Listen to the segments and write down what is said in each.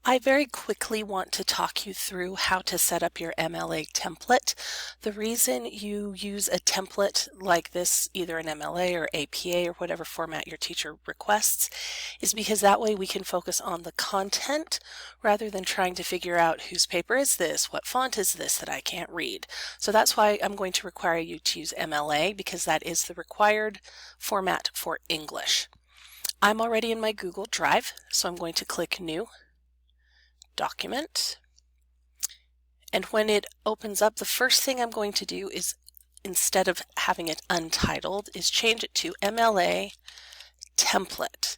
I very quickly want to talk you through how to set up your MLA template. The reason you use a template like this, either an MLA or APA or whatever format your teacher requests, is because that way we can focus on the content rather than trying to figure out whose paper is this, what font is this that I can't read. So that's why I'm going to require you to use MLA, because that is the required format for English. I'm already in my Google Drive, so I'm going to click New Document, and when it opens up, the first thing I'm going to do is, instead of having it untitled, is change it to MLA Template.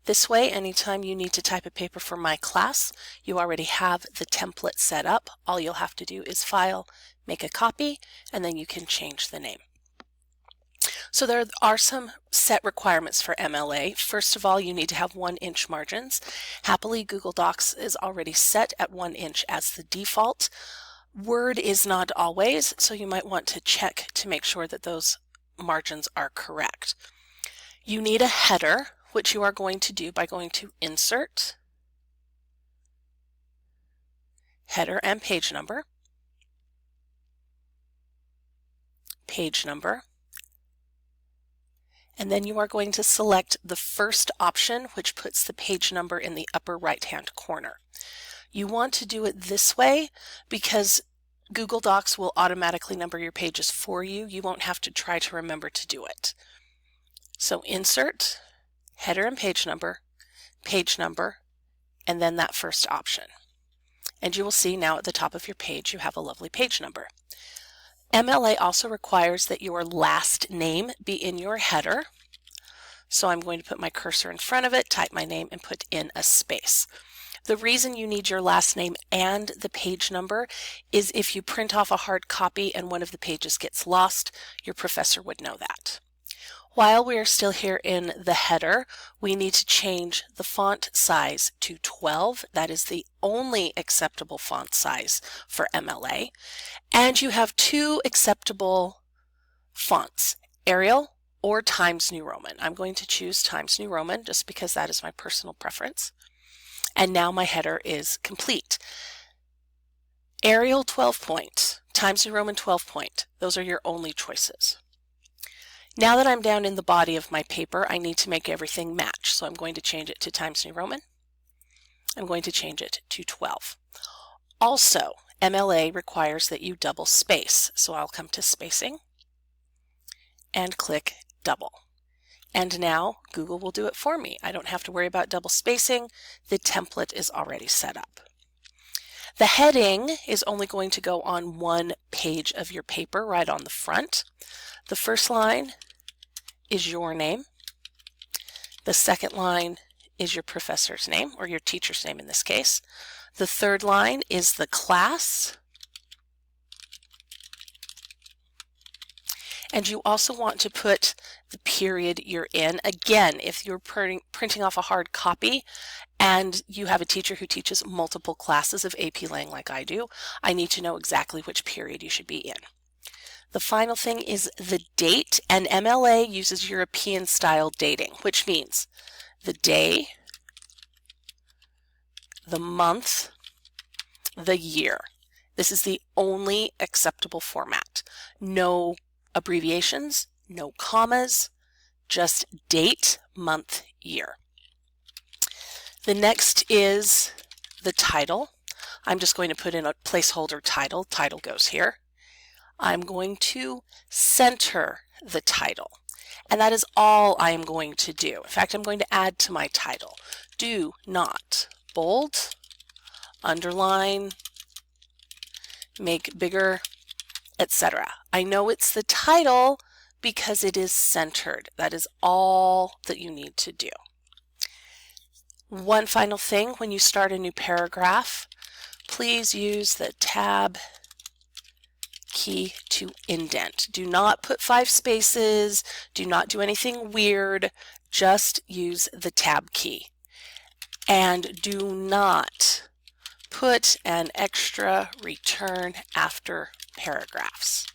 This way, anytime you need to type a paper for my class, you already have the template set up. All you'll have to do is File, make a copy, and then you can change the name. So there are some set requirements for MLA. First of all, you need to have 1-inch margins. Happily, Google Docs is already set at 1 inch as the default. Word is not always, so you might want to check to make sure that those margins are correct. You need a header, which you are going to do by going to Insert, Header and Page Number, and then you are going to select the first option, which puts the page number in the upper right-hand corner. You want to do it this way because Google Docs will automatically number your pages for you. You won't have to try to remember to do it. So Insert, Header and Page Number, and then that first option. And you will see now at the top of your page you have a lovely page number. MLA also requires that your last name be in your header. So I'm going to put my cursor in front of it, type my name, and put in a space. The reason you need your last name and the page number is if you print off a hard copy and one of the pages gets lost, your professor would know that. While we are still here in the header, we need to change the font size to 12. That is the only acceptable font size for MLA. And you have 2 acceptable fonts, Arial or Times New Roman. I'm going to choose Times New Roman just because that is my personal preference. And now my header is complete. Arial 12 point, Times New Roman 12 point. Those are your only choices. Now that I'm down in the body of my paper, I need to make everything match. So I'm going to change it to Times New Roman. I'm going to change it to 12. Also, MLA requires that you double space. So I'll come to Spacing and click Double. And now Google will do it for me. I don't have to worry about double spacing. The template is already set up. The heading is only going to go on one page of your paper, right on the front. The first line is your name. The second line is your professor's name, or your teacher's name in this case. The third line is the class. And you also want to put the period you're in. Again, if you're printing off a hard copy and you have a teacher who teaches multiple classes of AP Lang like I do, I need to know exactly which period you should be in. The final thing is the date, and MLA uses European style dating, which means the day, the month, the year. This is the only acceptable format. No abbreviations, no commas, just date, month, year. The next is the title. I'm just going to put in a placeholder title. Title goes here. I'm going to center the title, and that is all I am going to do. In fact, I'm going to add to my title. Do not bold, underline, make bigger, etc. I know it's the title because it is centered. That is all that you need to do. One final thing, when you start a new paragraph, please use the Tab key to indent. Do not put 5 spaces, do not do anything weird, just use the Tab key. And do not put an extra return after paragraphs.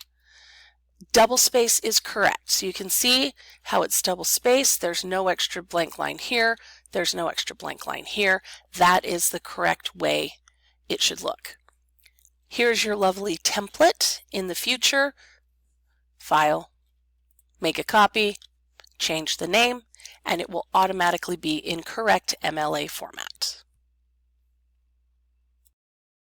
Double space is correct. So you can see how it's double spaced. There's no extra blank line here. There's no extra blank line here. That is the correct way it should look. Here's your lovely template in the future. File, make a copy, change the name, and it will automatically be in correct MLA format.